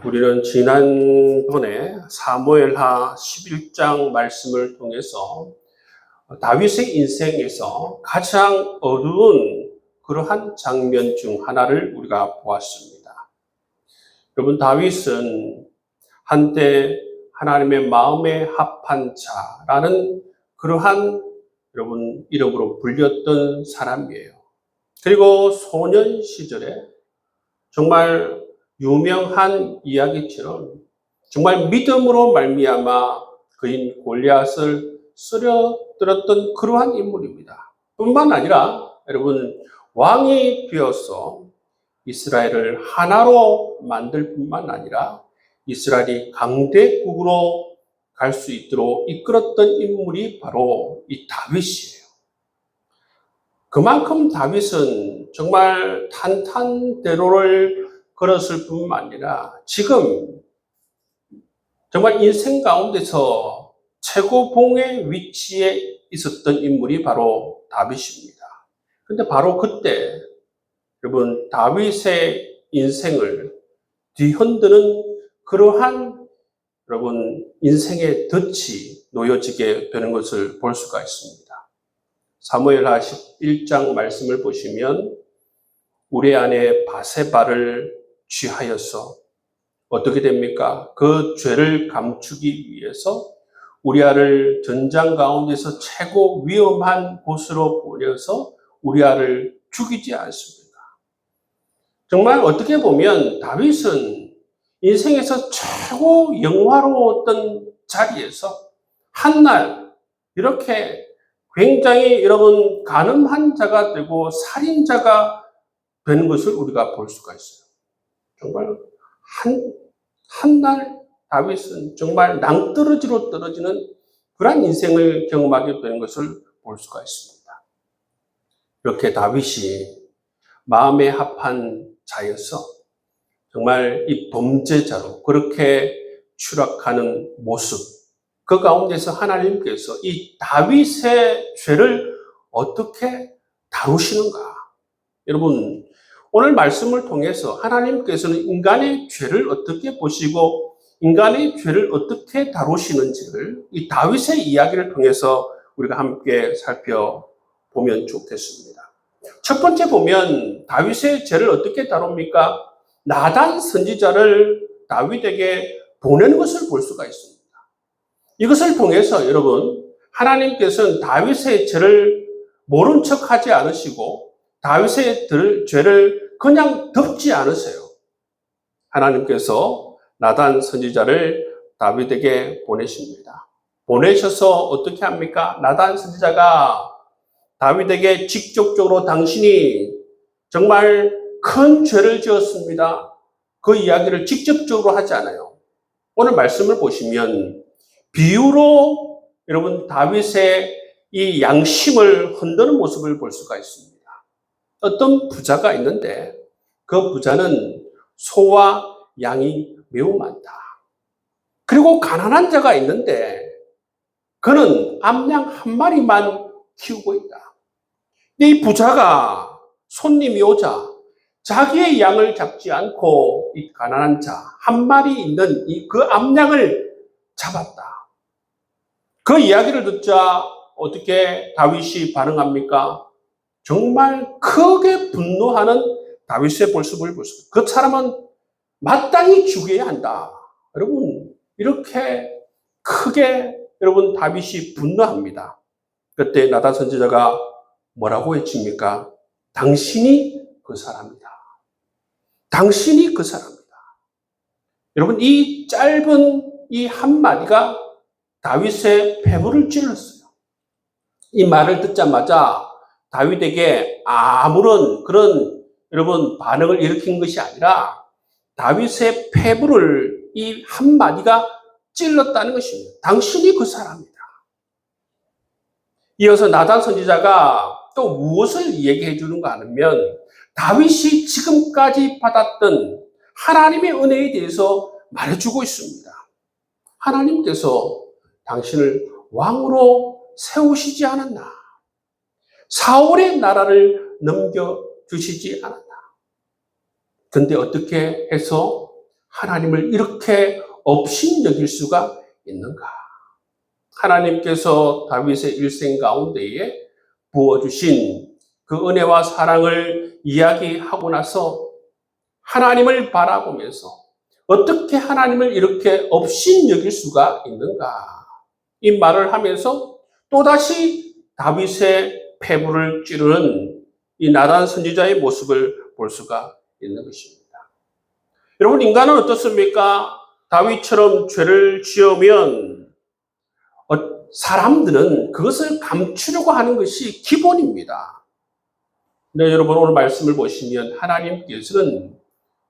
우리는 지난번에 사무엘하 11장 말씀을 통해서 다윗의 인생에서 가장 어두운 그러한 장면 중 하나를 우리가 보았습니다. 여러분, 다윗은 한때 하나님의 마음에 합한 자라는 그러한 여러분 이름으로 불렸던 사람이에요. 그리고 소년 시절에 정말 유명한 이야기처럼 정말 믿음으로 말미암아 그인 골리앗을 쓰러뜨렸던 그러한 인물입니다. 뿐만 아니라 여러분 왕이 되어서 이스라엘을 하나로 만들 뿐만 아니라 이스라엘이 강대국으로 갈 수 있도록 이끌었던 인물이 바로 이 다윗이에요. 그만큼 다윗은 정말 탄탄대로를 걸었을 뿐만 아니라 지금 정말 인생 가운데서 최고봉의 위치에 있었던 인물이 바로 다윗입니다. 그런데 바로 그때 여러분 다윗의 인생을 뒤흔드는 그러한 여러분 인생의 덫이 놓여지게 되는 것을 볼 수가 있습니다. 사무엘하 11장 말씀을 보시면 우리 아내 바세바를 취하여서 어떻게 됩니까? 그 죄를 감추기 위해서 우리아를 전장 가운데서 최고 위험한 곳으로 보내서 우리아를 죽이지 않습니까? 정말 어떻게 보면 다윗은 인생에서 최고 영화로웠던 자리에서 한날 이렇게 굉장히 여러분 간음한 자가 되고 살인자가 되는 것을 우리가 볼 수가 있어요. 정말 한날 다윗은 정말 낭떠러지로 떨어지는 그런 인생을 경험하게 되는 것을 볼 수가 있습니다. 이렇게 다윗이 마음에 합한 자여서 정말 이 범죄자로 그렇게 추락하는 모습, 그 가운데서 하나님께서 이 다윗의 죄를 어떻게 다루시는가? 여러분, 오늘 말씀을 통해서 하나님께서는 인간의 죄를 어떻게 보시고 인간의 죄를 어떻게 다루시는지를 이 다윗의 이야기를 통해서 우리가 함께 살펴보면 좋겠습니다. 첫 번째 보면 다윗의 죄를 어떻게 다룹니까? 나단 선지자를 다윗에게 보내는 것을 볼 수가 있습니다. 이것을 통해서 여러분 하나님께서는 다윗의 죄를 모른 척하지 않으시고 다윗의 죄를 그냥 덮지 않으세요. 하나님께서 나단 선지자를 다윗에게 보내십니다. 보내셔서 어떻게 합니까? 나단 선지자가 다윗에게 직접적으로 당신이 정말 큰 죄를 지었습니다. 그 이야기를 직접적으로 하지 않아요. 오늘 말씀을 보시면 비유로 여러분 다윗의 이 양심을 흔드는 모습을 볼 수가 있습니다. 어떤 부자가 있는데 그 부자는 소와 양이 매우 많다. 그리고 가난한 자가 있는데 그는 암양 한 마리만 키우고 있다. 이 부자가 손님이 오자 자기의 양을 잡지 않고 이 가난한 자 한 마리 있는 그 암양을 잡았다. 그 이야기를 듣자 어떻게 다윗이 반응합니까? 정말 크게 분노하는 다윗의 모습을 볼 수 있어요. 그 사람은 마땅히 죽여야 한다. 여러분 이렇게 크게 여러분 다윗이 분노합니다. 그때 나단 선지자가 뭐라고 외칩니까? 당신이 그 사람이다. 당신이 그 사람이다. 여러분 이 짧은 이 한마디가 다윗의 폐부를 찔렀어요. 이 말을 듣자마자 다윗에게 아무런 그런 여러분 반응을 일으킨 것이 아니라 다윗의 폐부를 이 한마디가 찔렀다는 것입니다. 당신이 그 사람이다. 이어서 나단 선지자가 또 무엇을 얘기해 주는가 하면 다윗이 지금까지 받았던 하나님의 은혜에 대해서 말해주고 있습니다. 하나님께서 당신을 왕으로 세우시지 않았나? 사울의 나라를 넘겨주시지 않았나? 그런데 어떻게 해서 하나님을 이렇게 업신여길 수가 있는가? 하나님께서 다윗의 일생 가운데에 부어주신 그 은혜와 사랑을 이야기하고 나서 하나님을 바라보면서 어떻게 하나님을 이렇게 업신여길 수가 있는가? 이 말을 하면서 또다시 다윗의 폐부를 찌르는 이 나단 선지자의 모습을 볼 수가 있는 것입니다. 여러분, 인간은 어떻습니까? 다윗처럼 죄를 지으면 사람들은 그것을 감추려고 하는 것이 기본입니다. 근데 여러분, 오늘 말씀을 보시면 하나님께서는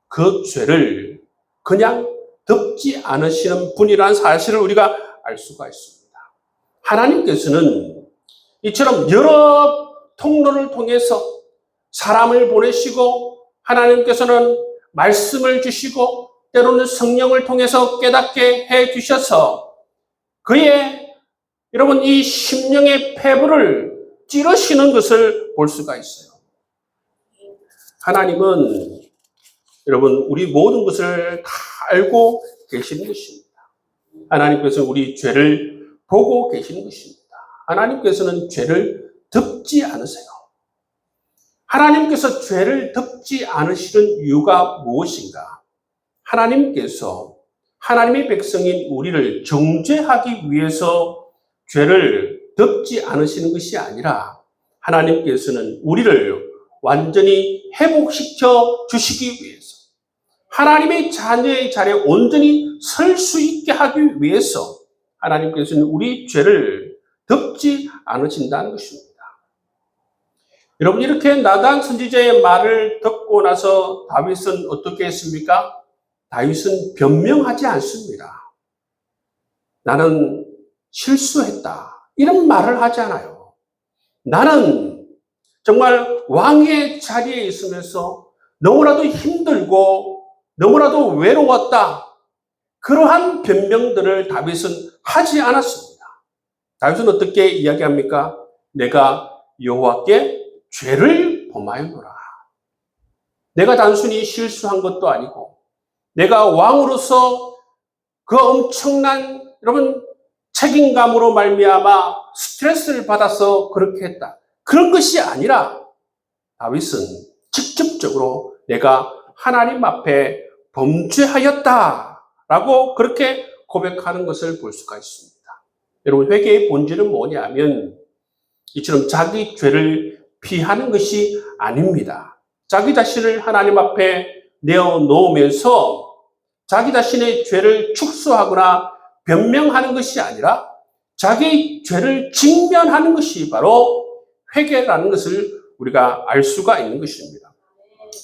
그 죄를 그냥 덮지 않으시는 분이라는 사실을 우리가 알 수가 있습니다. 하나님께서는 이처럼 여러 통로를 통해서 사람을 보내시고, 하나님께서는 말씀을 주시고, 때로는 성령을 통해서 깨닫게 해 주셔서 그의 여러분 이 심령의 폐부를 찌르시는 것을 볼 수가 있어요. 하나님은 여러분 우리 모든 것을 다 알고 계시는 것입니다. 하나님께서는 우리 죄를 보고 계시는 것입니다. 하나님께서는 죄를 덮지 않으세요. 하나님께서 죄를 덮지 않으시는 이유가 무엇인가? 하나님께서 하나님의 백성인 우리를 정죄하기 위해서 죄를 덮지 않으시는 것이 아니라 하나님께서는 우리를 완전히 회복시켜 주시기 위해서, 하나님의 자녀의 자리에 온전히 설 수 있게 하기 위해서 하나님께서는 우리 죄를 덮지 않으신다는 것입니다. 여러분, 이렇게 나단 선지자의 말을 듣고 나서 다윗은 어떻게 했습니까? 다윗은 변명하지 않습니다. 나는 실수했다, 이런 말을 하지 않아요. 나는 정말 왕의 자리에 있으면서 너무나도 힘들고 너무나도 외로웠다, 그러한 변명들을 다윗은 하지 않았습니다. 다윗은 어떻게 이야기합니까? 내가 여호와께 죄를 범하였노라. 내가 단순히 실수한 것도 아니고 내가 왕으로서 그 엄청난 여러분 책임감으로 말미암아 스트레스를 받아서 그렇게 했다, 그런 것이 아니라 다윗은 직접적으로 내가 하나님 앞에 범죄하였다라고 그렇게 고백하는 것을 볼 수가 있습니다. 여러분, 회개의 본질은 뭐냐면 이처럼 자기 죄를 피하는 것이 아닙니다. 자기 자신을 하나님 앞에 내어놓으면서 자기 자신의 죄를 축소하거나 변명하는 것이 아니라 자기 죄를 직면하는 것이 바로 회개라는 것을 우리가 알 수가 있는 것입니다.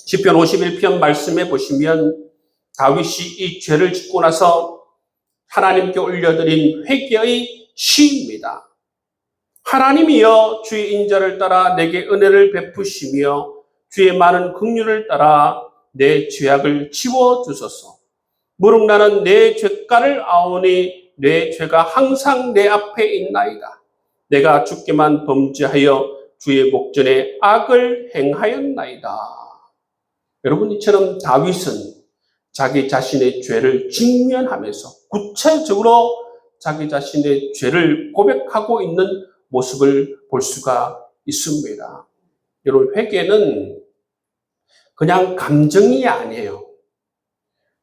시편 51편 말씀에 보시면 다윗이 이 죄를 짓고 나서 하나님께 올려드린 회개의 시입니다. 하나님이여 주의 인자를 따라 내게 은혜를 베푸시며 주의 많은 긍휼을 따라 내 죄악을 지워주소서. 무릇 나는 내 죄가를 아오니 내 죄가 항상 내 앞에 있나이다. 내가 주께만 범죄하여 주의 목전에 악을 행하였나이다. 여러분, 이처럼 다윗은 자기 자신의 죄를 직면하면서 구체적으로 자기 자신의 죄를 고백하고 있는 모습을 볼 수가 있습니다. 여러분, 회개는 그냥 감정이 아니에요.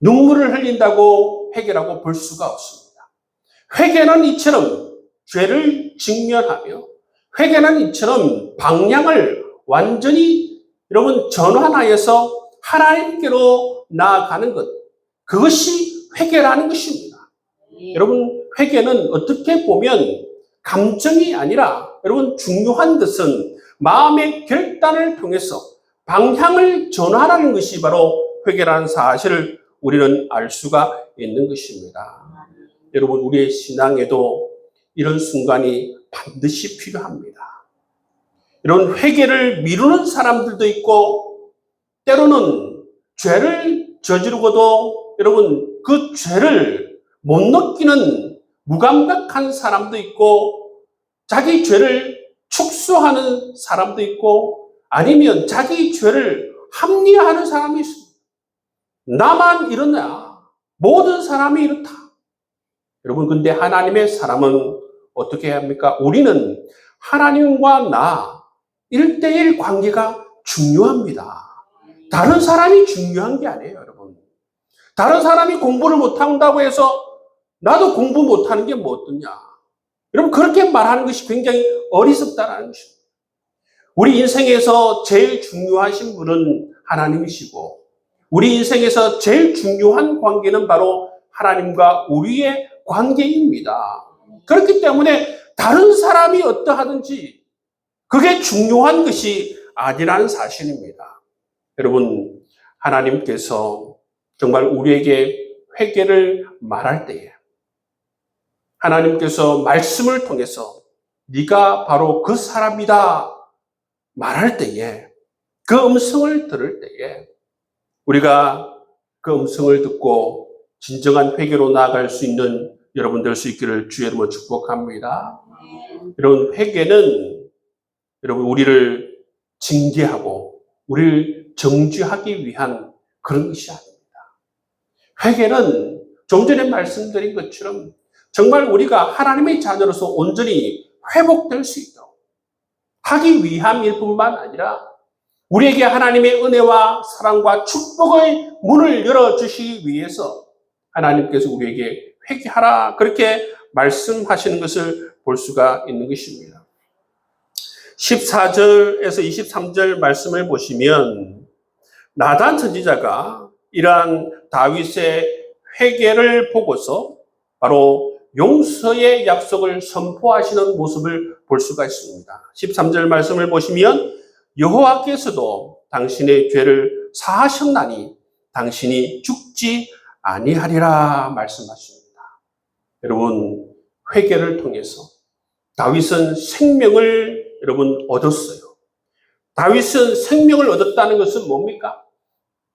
눈물을 흘린다고 회개라고 볼 수가 없습니다. 회개는 이처럼 죄를 직면하며, 회개는 이처럼 방향을 완전히 여러분 전환하여서 하나님께로 나아가는 것, 그것이 회개라는 것입니다. 여러분, 회개는 어떻게 보면 감정이 아니라 여러분 중요한 것은 마음의 결단을 통해서 방향을 전환하는 것이 바로 회개라는 사실을 우리는 알 수가 있는 것입니다. 여러분, 우리의 신앙에도 이런 순간이 반드시 필요합니다. 이런 회개를 미루는 사람들도 있고, 때로는 죄를 저지르고도 여러분 그 죄를 못 느끼는 무감각한 사람도 있고, 자기 죄를 축소하는 사람도 있고, 아니면 자기 죄를 합리화하는 사람이 있습니다. 나만 이러냐, 모든 사람이 이렇다. 여러분, 근데 하나님의 사람은 어떻게 해야 합니까? 우리는 하나님과 나 1대1 관계가 중요합니다. 다른 사람이 중요한 게 아니에요, 여러분. 다른 사람이 공부를 못한다고 해서 나도 공부 못하는 게 뭐 어떠냐. 여러분, 그렇게 말하는 것이 굉장히 어리석다라는 것입니다. 우리 인생에서 제일 중요하신 분은 하나님이시고, 우리 인생에서 제일 중요한 관계는 바로 하나님과 우리의 관계입니다. 그렇기 때문에 다른 사람이 어떠하든지 그게 중요한 것이 아니라는 사실입니다. 여러분, 하나님께서 정말 우리에게 회개를 말할 때에 하나님께서 말씀을 통해서 네가 바로 그 사람이다 말할 때에, 그 음성을 들을 때에 우리가 그 음성을 듣고 진정한 회개로 나아갈 수 있는 여러분 될 수 있기를 주의 이름으로 축복합니다. 여러분, 회개는 여러분 우리를 징계하고 우리를 정죄하기 위한 그런 것이 아닙니다. 회개는 좀 전에 말씀드린 것처럼 정말 우리가 하나님의 자녀로서 온전히 회복될 수 있도록 하기 위함일 뿐만 아니라 우리에게 하나님의 은혜와 사랑과 축복의 문을 열어주시기 위해서 하나님께서 우리에게 회개하라 그렇게 말씀하시는 것을 볼 수가 있는 것입니다. 14절에서 23절 말씀을 보시면 나단 선지자가 이러한 다윗의 회개를 보고서 바로 용서의 약속을 선포하시는 모습을 볼 수가 있습니다. 13절 말씀을 보시면 여호와께서도 당신의 죄를 사하셨나니 당신이 죽지 아니하리라 말씀하십니다. 여러분, 회개를 통해서 다윗은 생명을 여러분 얻었어요. 다윗은 생명을 얻었다는 것은 뭡니까?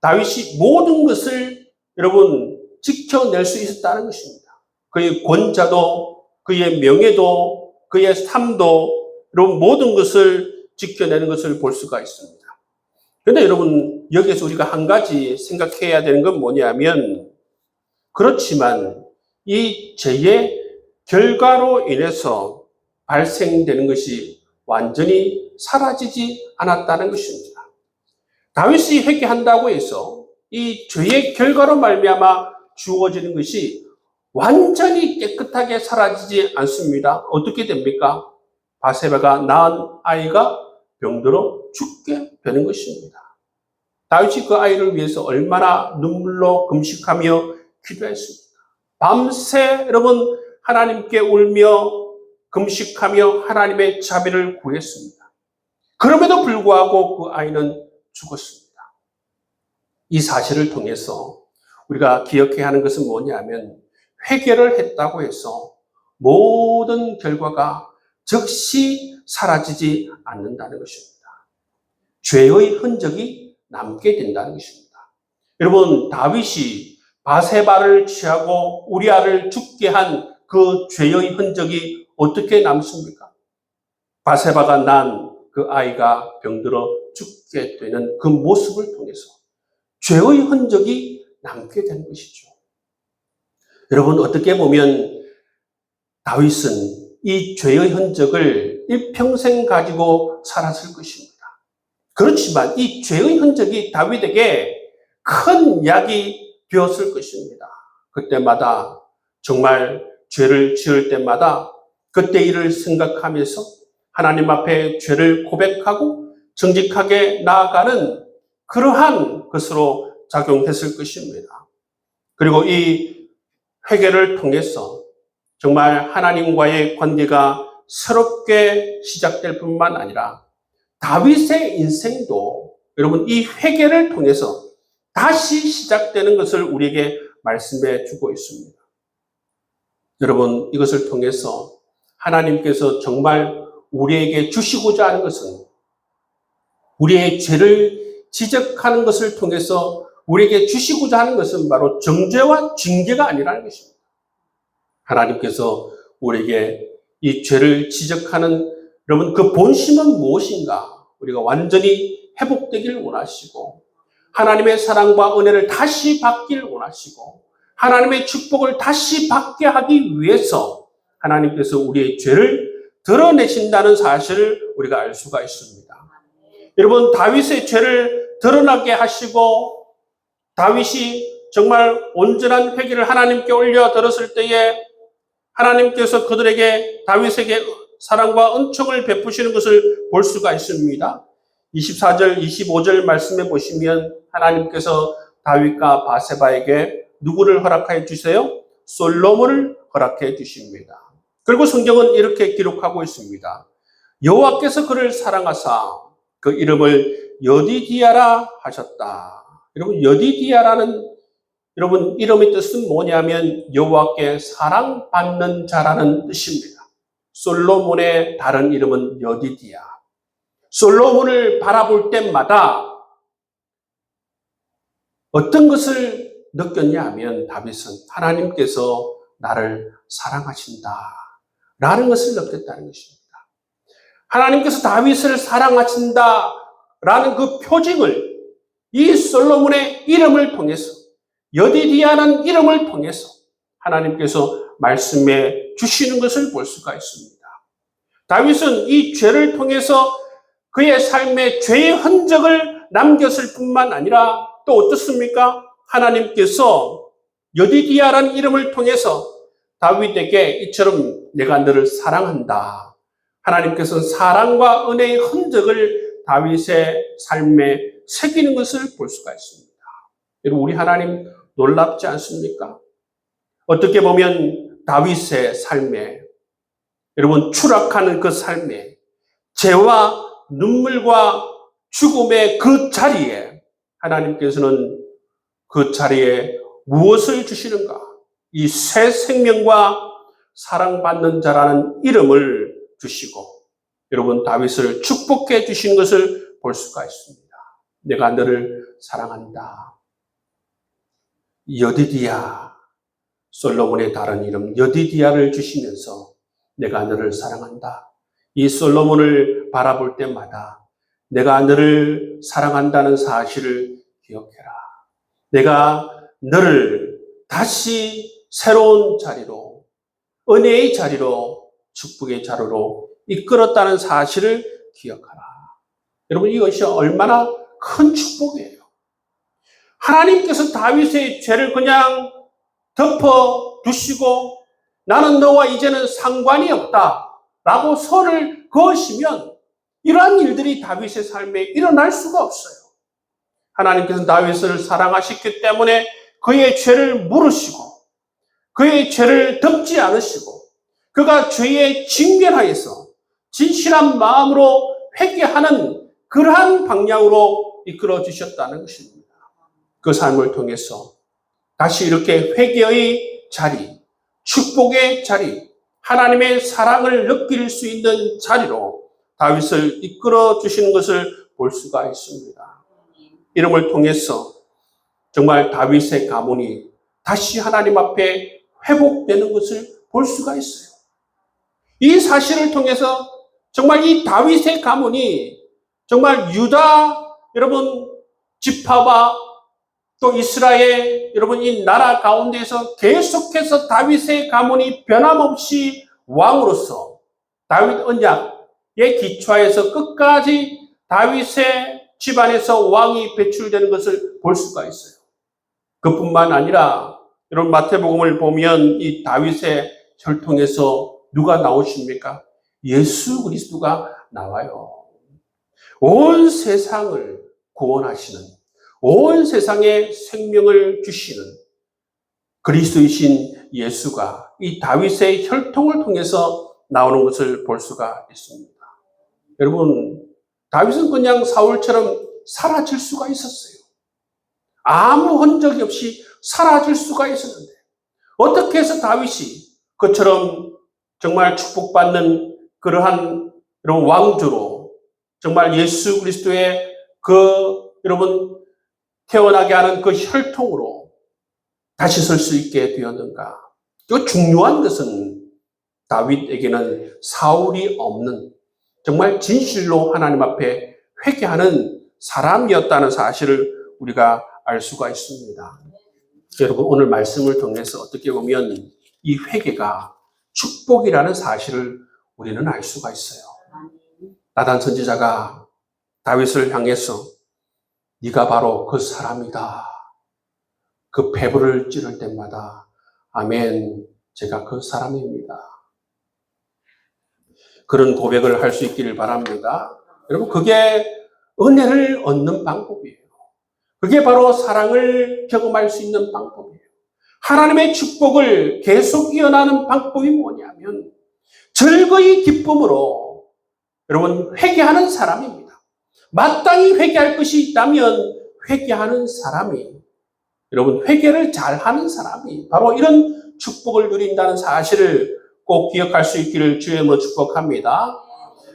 다윗이 모든 것을 여러분 지켜낼 수 있었다는 것입니다. 그의 권자도, 그의 명예도, 그의 삶도, 이런 모든 것을 지켜내는 것을 볼 수가 있습니다. 그런데 여러분, 여기에서 우리가 한 가지 생각해야 되는 건 뭐냐면, 그렇지만 이 죄의 결과로 인해서 발생되는 것이 완전히 사라지지 않았다는 것입니다. 다윗이 회개한다고 해서 이 죄의 결과로 말미암아 주어지는 것이 완전히 깨끗하게 사라지지 않습니다. 어떻게 됩니까? 바세바가 낳은 아이가 병들어 죽게 되는 것입니다. 다윗이 그 아이를 위해서 얼마나 눈물로 금식하며 기도했습니까? 밤새 여러분 하나님께 울며 금식하며 하나님의 자비를 구했습니다. 그럼에도 불구하고 그 아이는 죽었습니다. 이 사실을 통해서 우리가 기억해야 하는 것은 뭐냐면 회개를 했다고 해서 모든 결과가 즉시 사라지지 않는다는 것입니다. 죄의 흔적이 남게 된다는 것입니다. 여러분, 다윗이 바세바를 취하고 우리아를 죽게 한 그 죄의 흔적이 어떻게 남습니까? 바세바가 난 그 아이가 병들어 죽게 되는 그 모습을 통해서 죄의 흔적이 남게 되는 것이죠. 여러분, 어떻게 보면 다윗은 이 죄의 흔적을 일평생 가지고 살았을 것입니다. 그렇지만 이 죄의 흔적이 다윗에게 큰 약이 되었을 것입니다. 그때마다 정말 죄를 지을 때마다 그때 일을 생각하면서 하나님 앞에 죄를 고백하고 정직하게 나아가는 그러한 것으로 작용했을 것입니다. 그리고 이 회개를 통해서 정말 하나님과의 관계가 새롭게 시작될 뿐만 아니라 다윗의 인생도 여러분 이 회개를 통해서 다시 시작되는 것을 우리에게 말씀해 주고 있습니다. 여러분, 이것을 통해서 하나님께서 정말 우리에게 주시고자 하는 것은 우리의 죄를 지적하는 것을 통해서 우리에게 주시고자 하는 것은 바로 정죄와 징계가 아니라는 것입니다. 하나님께서 우리에게 이 죄를 지적하는 여러분 그 본심은 무엇인가? 우리가 완전히 회복되길 원하시고 하나님의 사랑과 은혜를 다시 받길 원하시고 하나님의 축복을 다시 받게 하기 위해서 하나님께서 우리의 죄를 드러내신다는 사실을 우리가 알 수가 있습니다. 여러분, 다윗의 죄를 드러나게 하시고 다윗이 정말 온전한 회개를 하나님께 올려드렸을 때에 하나님께서 그들에게 다윗에게 사랑과 은총을 베푸시는 것을 볼 수가 있습니다. 24절, 25절 말씀해 보시면 하나님께서 다윗과 바세바에게 누구를 허락해 주세요? 솔로몬을 허락해 주십니다. 그리고 성경은 이렇게 기록하고 있습니다. 여호와께서 그를 사랑하사 그 이름을 여디디아라 하셨다. 여러분, 여디디아라는 여러분 이름의 뜻은 뭐냐면 여호와께 사랑받는 자라는 뜻입니다. 솔로몬의 다른 이름은 여디디아. 솔로몬을 바라볼 때마다 어떤 것을 느꼈냐 하면 다윗은 하나님께서 나를 사랑하신다 라는 것을 느꼈다는 것입니다. 하나님께서 다윗을 사랑하신다 라는 그 표징을 이 솔로몬의 이름을 통해서 여디디아라는 이름을 통해서 하나님께서 말씀해 주시는 것을 볼 수가 있습니다. 다윗은 이 죄를 통해서 그의 삶에 죄의 흔적을 남겼을 뿐만 아니라 또 어떻습니까? 하나님께서 여디디아라는 이름을 통해서 다윗에게 이처럼 내가 너를 사랑한다. 하나님께서는 사랑과 은혜의 흔적을 다윗의 삶에 새기는 것을 볼 수가 있습니다. 여러분, 우리 하나님 놀랍지 않습니까? 어떻게 보면 다윗의 삶에 여러분 추락하는 그 삶에 죄와 눈물과 죽음의 그 자리에 하나님께서는 그 자리에 무엇을 주시는가? 이 새 생명과 사랑받는 자라는 이름을 주시고 여러분 다윗을 축복해 주신 것을 볼 수가 있습니다. 내가 너를 사랑한다. 여디디아, 솔로몬의 다른 이름 여디디아를 주시면서 내가 너를 사랑한다. 이 솔로몬을 바라볼 때마다 내가 너를 사랑한다는 사실을 기억해라. 내가 너를 다시 새로운 자리로, 은혜의 자리로, 축복의 자리로 이끌었다는 사실을 기억하라. 여러분, 이것이 얼마나 큰 축복이에요. 하나님께서 다윗의 죄를 그냥 덮어두시고 나는 너와 이제는 상관이 없다 라고 선을 그으시면 이러한 일들이 다윗의 삶에 일어날 수가 없어요. 하나님께서는 다윗을 사랑하셨기 때문에 그의 죄를 물으시고 그의 죄를 덮지 않으시고 그가 죄에 직면하여서 진실한 마음으로 회개하는 그러한 방향으로 이끌어 주셨다는 것입니다. 그 삶을 통해서 다시 이렇게 회개의 자리, 축복의 자리, 하나님의 사랑을 느낄 수 있는 자리로 다윗을 이끌어 주시는 것을 볼 수가 있습니다. 이름을 통해서 정말 다윗의 가문이 다시 하나님 앞에 회복되는 것을 볼 수가 있어요. 이 사실을 통해서 정말 이 다윗의 가문이 정말 유다 여러분 지파와 또 이스라엘 여러분 이 나라 가운데에서 계속해서 다윗의 가문이 변함없이 왕으로서 다윗 언약의 기초에서 끝까지 다윗의 집안에서 왕이 배출되는 것을 볼 수가 있어요. 그뿐만 아니라 여러분 마태복음을 보면 이 다윗의 혈통에서 누가 나오십니까? 예수 그리스도가 나와요. 온 세상을 구원하시는, 온 세상에 생명을 주시는 그리스도이신 예수가 이 다윗의 혈통을 통해서 나오는 것을 볼 수가 있습니다. 여러분, 다윗은 그냥 사울처럼 사라질 수가 있었어요. 아무 흔적이 없이 사라질 수가 있었는데 어떻게 해서 다윗이 그처럼 정말 축복받는 그러한 이런 왕조로 정말 예수 그리스도의 그 여러분 태어나게 하는 그 혈통으로 다시 설 수 있게 되었는가? 그 중요한 것은 다윗에게는 사울이 없는 정말 진실로 하나님 앞에 회개하는 사람이었다는 사실을 우리가 알 수가 있습니다. 여러분 오늘 말씀을 통해서 어떻게 보면 이 회개가 축복이라는 사실을 우리는 알 수가 있어요. 나단 선지자가 다윗을 향해서 네가 바로 그 사람이다. 그 배부를 찌를 때마다 아멘, 제가 그 사람입니다. 그런 고백을 할 수 있기를 바랍니다. 여러분 그게 은혜를 얻는 방법이에요. 그게 바로 사랑을 경험할 수 있는 방법이에요. 하나님의 축복을 계속 이어나가는 방법이 뭐냐면 즐거이 기쁨으로 여러분 회개하는 사람입니다. 마땅히 회개할 것이 있다면 회개하는 사람이 여러분 회개를 잘하는 사람이 바로 이런 축복을 누린다는 사실을 꼭 기억할 수 있기를 주의 이름으로 축복합니다.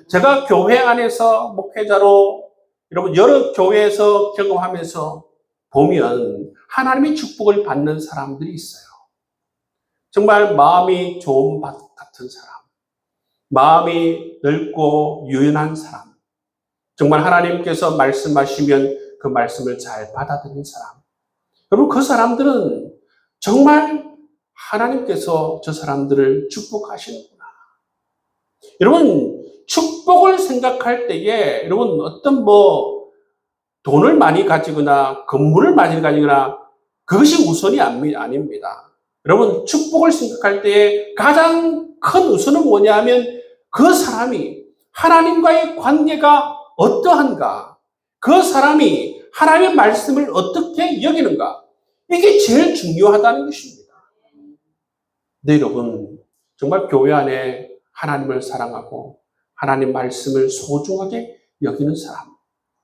제가 교회 안에서 목회자로 여러분 여러 교회에서 경험하면서 보면 하나님의 축복을 받는 사람들이 있어요. 정말 마음이 좋은 밭 같은 사람, 마음이 넓고 유연한 사람, 정말 하나님께서 말씀하시면 그 말씀을 잘 받아들이는 사람. 여러분 그 사람들은 정말 하나님께서 저 사람들을 축복하시는구나. 여러분 축복을 생각할 때에 여러분 어떤 돈을 많이 가지거나 건물을 많이 가지거나 그것이 우선이 아닙니다. 여러분 축복을 생각할 때에 가장 큰 우선은 뭐냐면 그 사람이 하나님과의 관계가 어떠한가, 그 사람이 하나님의 말씀을 어떻게 여기는가, 이게 제일 중요하다는 것입니다. 네, 여러분 정말 교회 안에 하나님을 사랑하고 하나님 말씀을 소중하게 여기는 사람,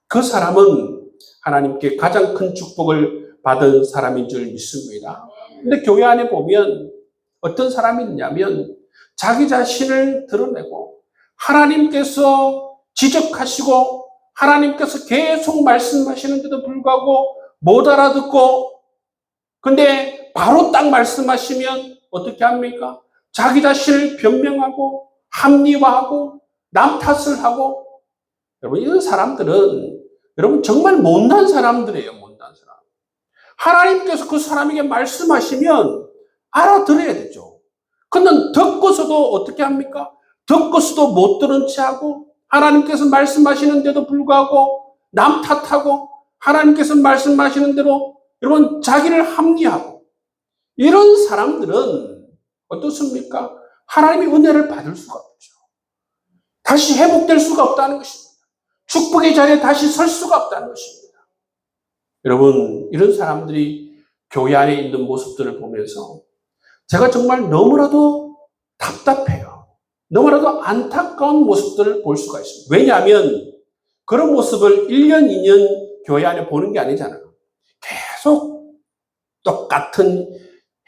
그 사람은 하나님께 가장 큰 축복을 받은 사람인 줄 믿습니다. 근데 교회 안에 보면 어떤 사람이 있냐면 자기 자신을 드러내고 하나님께서 지적하시고 하나님께서 계속 말씀하시는데도 불구하고 못 알아듣고, 근데 바로 딱 말씀하시면 어떻게 합니까? 자기 자신을 변명하고 합리화하고 남 탓을 하고. 여러분 이런 사람들은 여러분 정말 못난 사람들이에요. 못난 사람. 하나님께서 그 사람에게 말씀하시면 알아들어야 되죠. 근데 듣고서도 어떻게 합니까? 듣고서도 못 들은 채 하고 하나님께서 말씀하시는데도 불구하고 남 탓하고 하나님께서 말씀하시는 대로 여러분 자기를 합리하고, 이런 사람들은 어떻습니까? 하나님의 은혜를 받을 수가 없죠. 다시 회복될 수가 없다는 것입니다. 축복의 자리에 다시 설 수가 없다는 것입니다. 여러분 이런 사람들이 교회 안에 있는 모습들을 보면서 제가 정말 너무나도 답답해요. 너무나도 안타까운 모습들을 볼 수가 있습니다. 왜냐하면 그런 모습을 1년, 2년 교회 안에 보는 게 아니잖아요. 계속 똑같은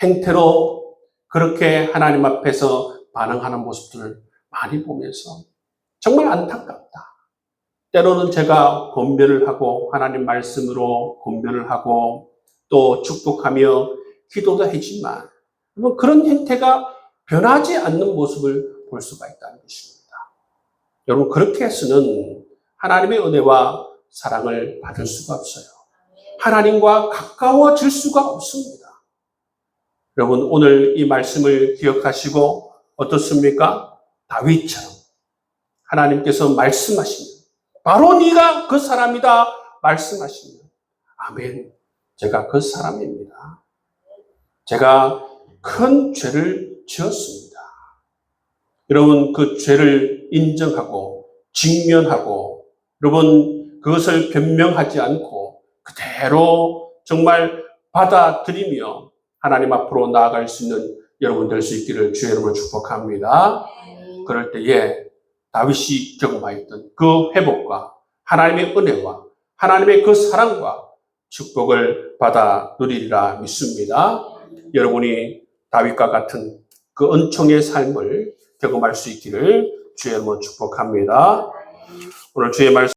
행태로 그렇게 하나님 앞에서 반응하는 모습들을 많이 보면서 정말 안타깝다. 때로는 제가 권면을 하고 하나님 말씀으로 권면을 하고 또 축복하며 기도도 하지만 그런 행태가 변하지 않는 모습을 볼 수가 있다는 것입니다. 여러분 그렇게 해서는 하나님의 은혜와 사랑을 받을 수가 없어요. 하나님과 가까워질 수가 없습니다. 여러분 오늘 이 말씀을 기억하시고 어떻습니까? 다윗처럼 하나님께서 말씀하시면 바로 네가 그 사람이다 말씀하시면 아멘, 제가 그 사람입니다. 제가 큰 죄를 지었습니다. 여러분 그 죄를 인정하고 직면하고 여러분 그것을 변명하지 않고 그대로 정말 받아들이며 하나님 앞으로 나아갈 수 있는 여러분 될 수 있기를 주의 이름으로 축복합니다. 그럴 때에 다윗이 경험하였던 그 회복과 하나님의 은혜와 하나님의 그 사랑과 축복을 받아 누리리라 믿습니다. 여러분이 다윗과 같은 그 은총의 삶을 경험할 수 있기를 주의 이름으로 축복합니다. 오늘 주의 말씀